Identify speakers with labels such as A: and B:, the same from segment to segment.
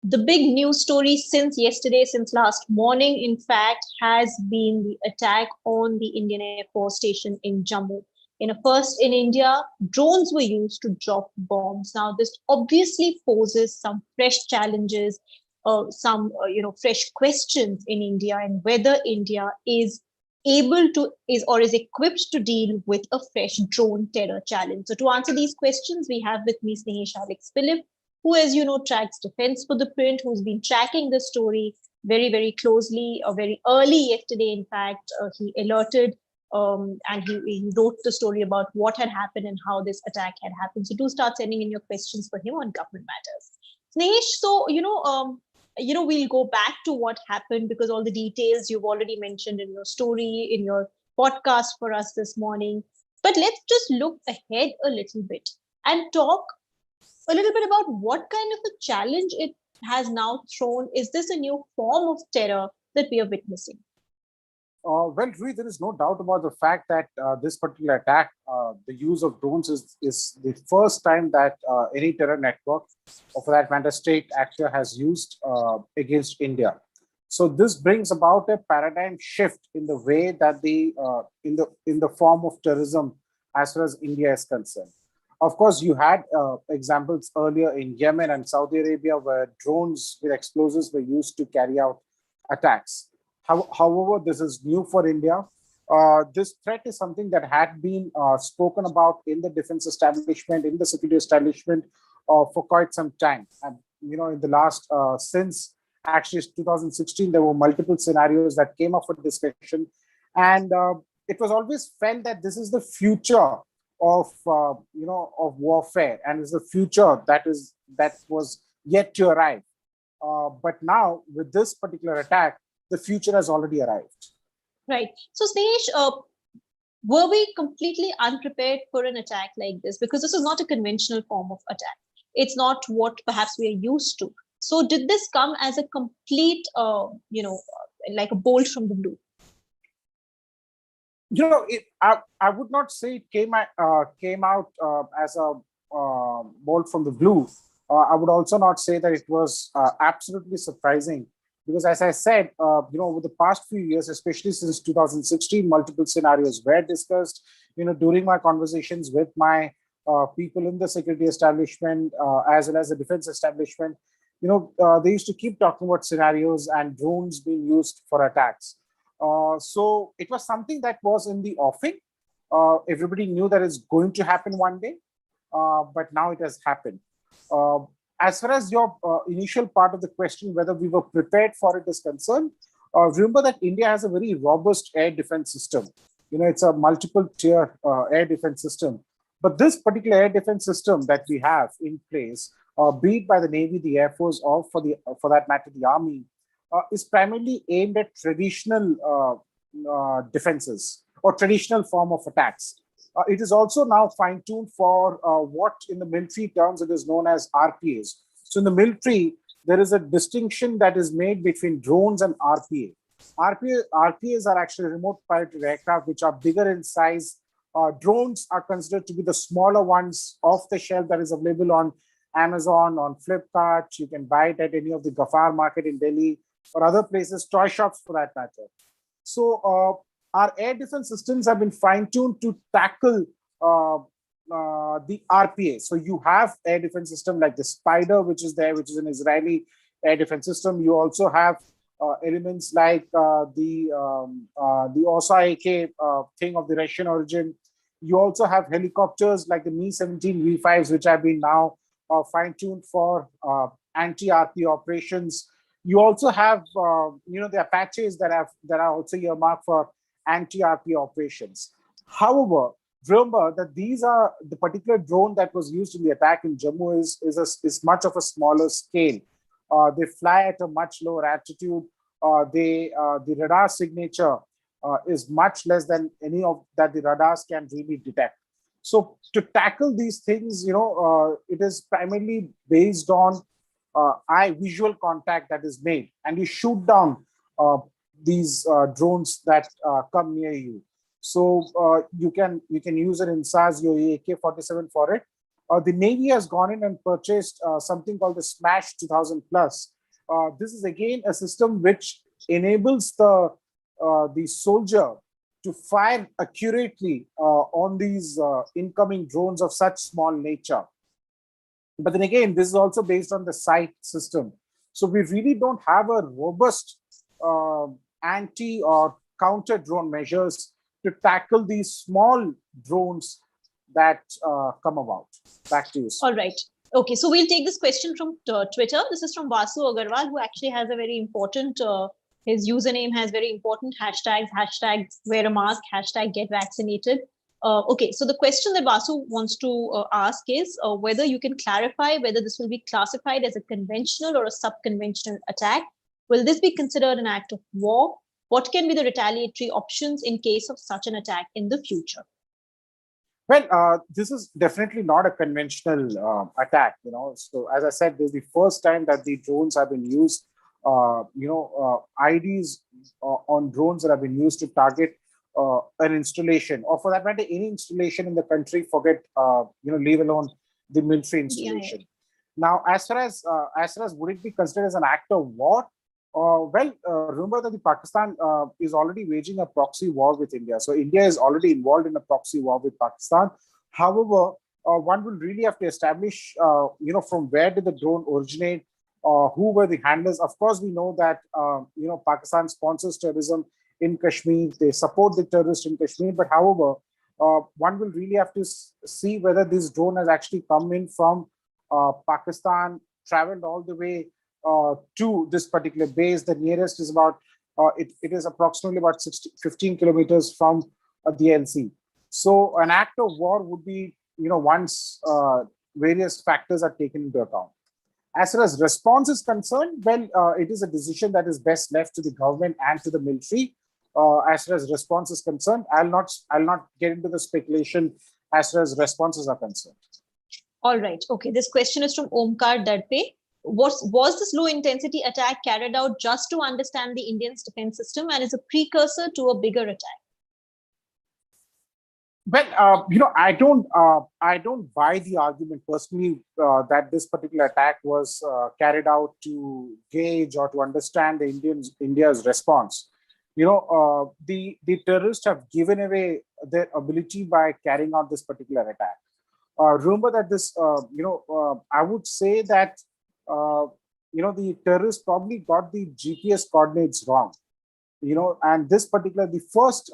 A: The big news story since yesterday, since last morning, in fact, has been the attack on the Indian Air Force station in Jammu. In a first in India, drones were used to drop bombs. Now, this obviously poses some fresh challenges, some fresh questions in India, and whether India is able to is equipped to deal with a fresh drone terror challenge. So, to answer these questions, we have with me Snehesh Alex Philip, who, as you know, tracks defense for ThePrint, who's been tracking the story very, very closely, very early yesterday. In fact, he alerted and he wrote the story about what had happened and how this attack had happened. So do start sending in your questions for him on government matters. Snehesh, so, we'll go back to what happened because all the details you've already mentioned in your story, in your podcast for us this morning. But let's just look ahead a little bit and talk a little bit about what kind of a challenge it has now thrown. Is this a new form of terror that we are witnessing?
B: Well, Rui, there is no doubt about the fact that this particular attack, the use of drones is the first time that any terror network, or for that matter, state actor has used against India. So this brings about a paradigm shift in the way that in the form of terrorism as far as India is concerned. Of course, you had examples earlier in Yemen and Saudi Arabia where drones with explosives were used to carry out attacks. However, this is new for India. This threat is something that had been spoken about in the defense establishment, in the security establishment for quite some time. And, in the last, since actually 2016, there were multiple scenarios that came up for discussion. And it was always felt that this is the future of of warfare, and is the future that was yet to arrive. But now with this particular attack, the future has already arrived.
A: Right. So, Snehesh, were we completely unprepared for an attack like this? Because this is not a conventional form of attack. It's not what perhaps we are used to. So, did this come as a complete, like a bolt from the blue?
B: I would not say it came out as a bolt from the blue. I would also not say that it was absolutely surprising, because as I said, over the past few years, especially since 2016, multiple scenarios were discussed. During my conversations with my people in the security establishment as well as the defense establishment, they used to keep talking about scenarios and drones being used for attacks. So it was something that was in the offing. Everybody knew that it's going to happen one day, but now it has happened. As far as your initial part of the question, whether we were prepared for it is concerned, remember that India has a very robust air defense system. It's a multiple tier air defense system. But this particular air defense system that we have in place, be it by the Navy, the Air Force, or for that matter, the Army, is primarily aimed at traditional defenses or traditional form of attacks. It is also now fine-tuned for what in the military terms it is known as RPAs. So in the military, there is a distinction that is made between drones and RPA. RPAs are actually remote piloted aircraft, which are bigger in size. Drones are considered to be the smaller ones off the shelf that is available on Amazon, on Flipkart. You can buy it at any of the Gafar market in Delhi or other places, toy shops for that matter. So our air defense systems have been fine-tuned to tackle the RPA. So you have air defense system like the Spider, which is there, which is an Israeli air defense system. You also have elements like the OSA AK thing of the Russian origin. You also have helicopters like the Mi-17 V5s, which have been now fine-tuned for anti-RP operations. You also have, the Apaches that are also earmarked for anti-RP operations. However, remember that these are the particular drone that was used in the attack in Jammu is much of a smaller scale. They fly at a much lower altitude. The radar signature is much less than any of that the radars can really detect. So to tackle these things, it is primarily based on eye visual contact that is made, and you shoot down these drones that come near you. So you can use an INSAS, your AK-47 for it. The Navy has gone in and purchased something called the Smash 2000 Plus, This is again a system which enables the soldier to fire accurately on these incoming drones of such small nature. But then again, this is also based on the sight system. So we really don't have a robust uh, anti or counter drone measures to tackle these small drones that come about. Back to you.
A: All right. Okay, so we'll take this question from Twitter. This is from Vasu Agarwal, who actually has a very important, his username has very important hashtags, hashtag wear a mask, hashtag get vaccinated. Okay, so the question that Vasu wants to ask is whether you can clarify whether this will be classified as a conventional or a sub-conventional attack. Will this be considered an act of war? What can be the retaliatory options in case of such an attack in the future?
B: Well, this is definitely not a conventional attack. So as I said, this is the first time that the drones have been used. IDs on drones that have been used to target an installation, or for that matter, any installation in the country. Forget, leave alone the military installation.
A: Yeah.
B: Now, as far as would it be considered as an act of war? Remember that the Pakistan is already waging a proxy war with India. So India is already involved in a proxy war with Pakistan. However, one will really have to establish, from where did the drone originate, who were the handlers. Of course, we know that, Pakistan sponsors terrorism in Kashmir. They support the terrorists in Kashmir. But however, one will really have to see whether this drone has actually come in from Pakistan, traveled all the way to this particular base. The nearest is about, it is approximately about 15 kilometers from the LC. So an act of war would be, once various factors are taken into account. As far as response is concerned, well, it is a decision that is best left to the government and to the military. As far as response is concerned, I'll not get into the speculation as far as responses are concerned.
A: All right. Okay. This question is from Omkar Darpe. Was this low intensity attack carried out just to understand the Indian defense system and is a precursor to a bigger attack?
B: Well, I don't buy the argument personally that this particular attack was carried out to gauge or to understand India's response. The terrorists have given away their ability by carrying out this particular attack. Remember that I would say that the terrorists probably got the GPS coordinates wrong. And this particular, the first,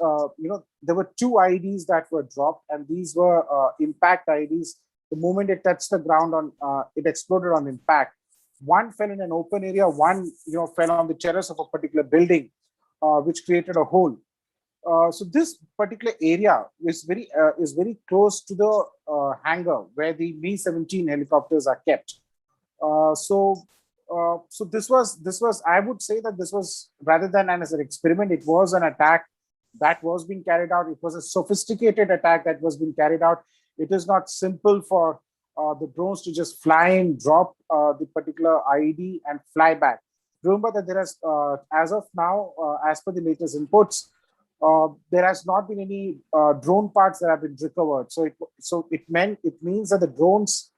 B: there were two IDs that were dropped, and these were impact IDs. The moment it touched the ground it exploded on impact. One fell in an open area, one, fell on the terrace of a particular building, which created a hole. So this particular area is very close to the hangar where the Mi-17 helicopters are kept. So this was, I would say that this was, rather than as an experiment, it was an attack that was being carried out. It was a sophisticated attack that was being carried out. It is not simple for the drones to just fly in, drop the particular IED and fly back. Remember that there has, as of now, as per the latest inputs, there has not been any drone parts that have been recovered. So it means that the drones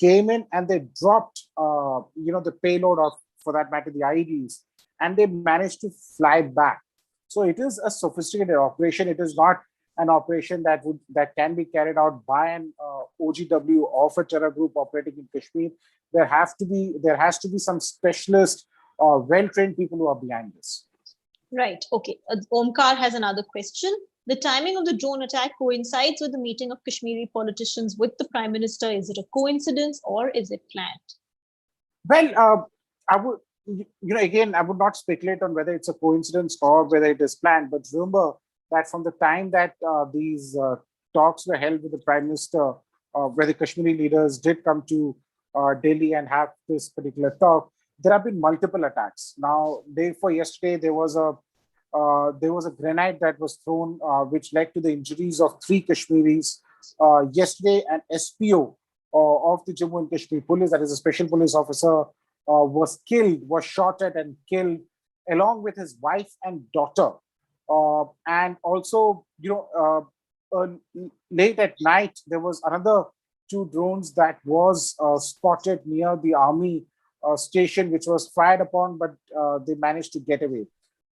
B: came in and they dropped, the payload, or for that matter, the IEDs, and they managed to fly back. So it is a sophisticated operation. It is not an operation that can be carried out by an OGW of a terror group operating in Kashmir. There has to be some specialist, well-trained people who are behind this.
A: Right. Okay. Omkar has another question. The timing of the drone attack coincides with the meeting of Kashmiri politicians with the Prime Minister. Is it a coincidence or is it planned?
B: Well, I would, again, I would not speculate on whether it's a coincidence or whether it is planned. But remember that from the time that these talks were held with the Prime Minister, where the Kashmiri leaders did come to Delhi and have this particular talk, there have been multiple attacks. Now, day before yesterday, there was a grenade that was thrown, which led to the injuries of 3 Kashmiris. Yesterday, an SPO of the Jammu and Kashmir Police, that is a special police officer, was shot at and killed, along with his wife and daughter. And also, late at night, there was another 2 drones that was spotted near the army station which was fired upon, but they managed to get away.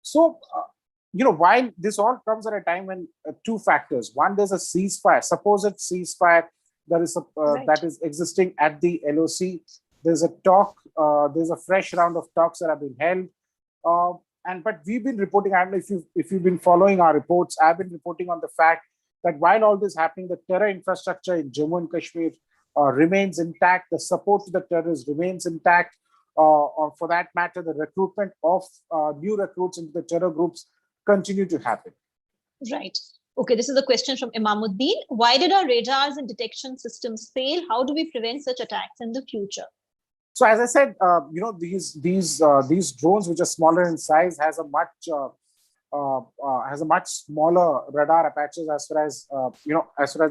B: So, while this all comes at a time when two factors. One, there's a ceasefire, supposed ceasefire
A: Right.
B: that is existing at the LOC. There's a talk. There's a fresh round of talks that have been held. But we've been reporting. I don't know if you've been following our reports. I've been reporting on the fact that while all this happening, the terror infrastructure in Jammu and Kashmir remains intact. The support to the terrorists remains intact. Or for that matter, the recruitment of new recruits into the terror groups continue to happen.
A: Right. Okay, this is a question from Imamuddin. Why did our radars and detection systems fail? How do we prevent such attacks in the future?
B: So, as I said, these drones, which are smaller in size, has a much smaller radar apertures as far as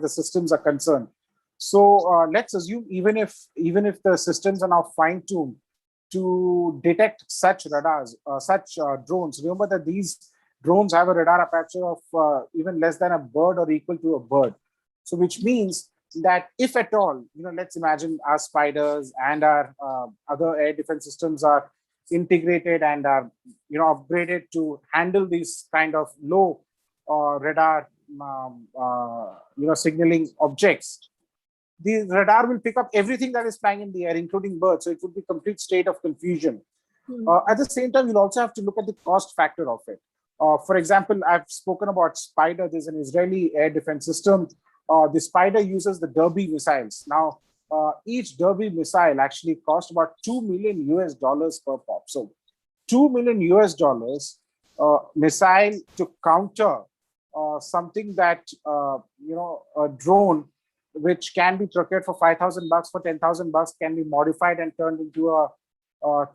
B: the systems are concerned. So let's assume even if the systems are now fine tuned to detect such radars, such drones. Remember that these drones have a radar aperture of even less than a bird or equal to a bird. So, which means that if at all, let's imagine our spiders and our other air defense systems are integrated and are, upgraded to handle these kind of low radar, signaling objects. The radar will pick up everything that is flying in the air, including birds. So it would be a complete state of confusion. At the same time, you'll also have to look at the cost factor of it. For example, I've spoken about Spider. There's an Israeli air defense system. The Spider uses the Derby missiles. Now, each Derby missile actually cost about $2 million per pop. So, $2 million missile to counter something that a drone which can be procured for $5,000 for $10,000 can be modified and turned into a a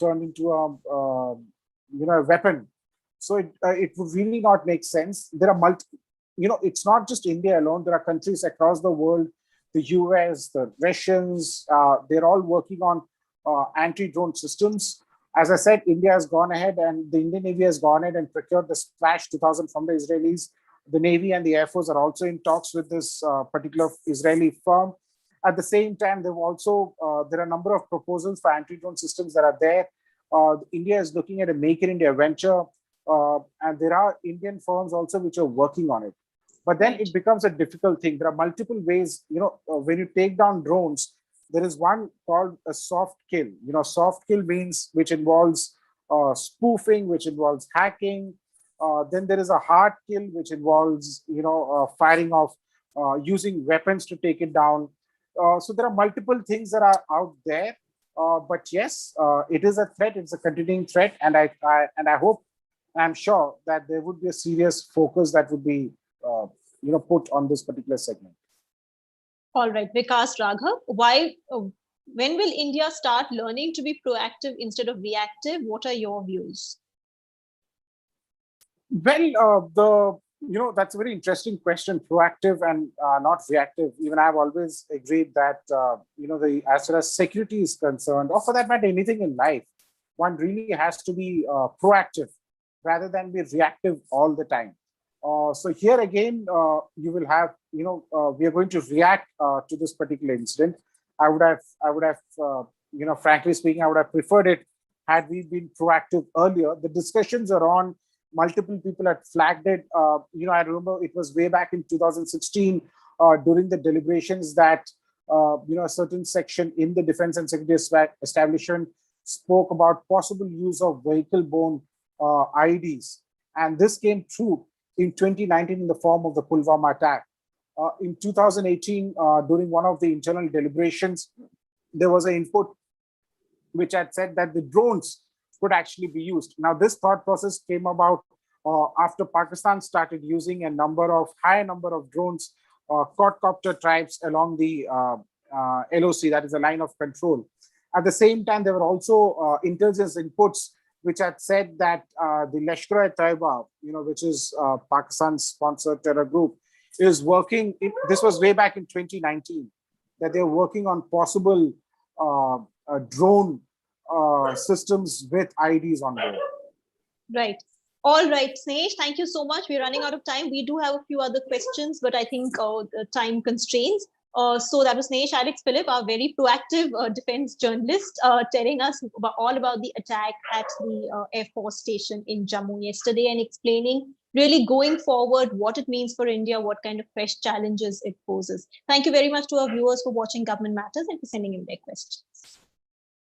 B: weapon. So it would really not make sense. There are it's not just India alone. There are countries across the world, the US, the Russians, they're all working on anti-drone systems. As I said, India has gone ahead and the Indian Navy has gone ahead and procured the Splash 2000 from the Israelis. The Navy and the Air Force are also in talks with this particular Israeli firm. At the same time, there are a number of proposals for anti-drone systems that are there. India is looking at a Make in India venture, and there are Indian firms also which are working on it. But then it becomes a difficult thing. There are multiple ways, when you take down drones, there is one called a soft kill. Soft kill means which involves spoofing, which involves hacking. Then there is a hard kill, which involves, firing off, using weapons to take it down. So there are multiple things that are out there. But yes, it is a threat. It's a continuing threat, and I hope, I'm sure that there would be a serious focus that would be, put on this particular segment.
A: All right, Vikas Raghav, when will India start learning to be proactive instead of reactive? What are your views?
B: Well, that's a very interesting question. Proactive and not reactive. Even I've always agreed that as far as security is concerned, or for that matter, anything in life, one really has to be proactive rather than be reactive all the time. So here again, you will have, we are going to react to this particular incident. I would have, frankly speaking, I would have preferred it had we been proactive earlier. The discussions are on. Multiple people had flagged it. I remember it was way back in 2016 during the deliberations that, a certain section in the Defense and Security Establishment spoke about possible use of vehicle-borne IEDs. And this came true in 2019 in the form of the Pulwama attack. In 2018, during one of the internal deliberations, there was an input which had said that the drones could actually be used. Now, this thought process came about after Pakistan started using a high number of drones, quadcopter tribes along the LOC, that is a line of control. At the same time, there were also intelligence inputs which had said that the Lashkar-e-Taiba, which is Pakistan's sponsored terror group, is working. This was way back in 2019, that they're working on possible drone systems with IDs on board.
A: Right. All right, Snesh, thank you so much. We're running out of time. We do have a few other questions, but I think the time constraints. So that was Nesh Alex Philip, our very proactive defense journalist, telling us all about the attack at the Air Force Station in Jammu yesterday and explaining really going forward what it means for India, what kind of fresh challenges it poses. Thank you very much to our viewers for watching Government Matters and for sending in their questions.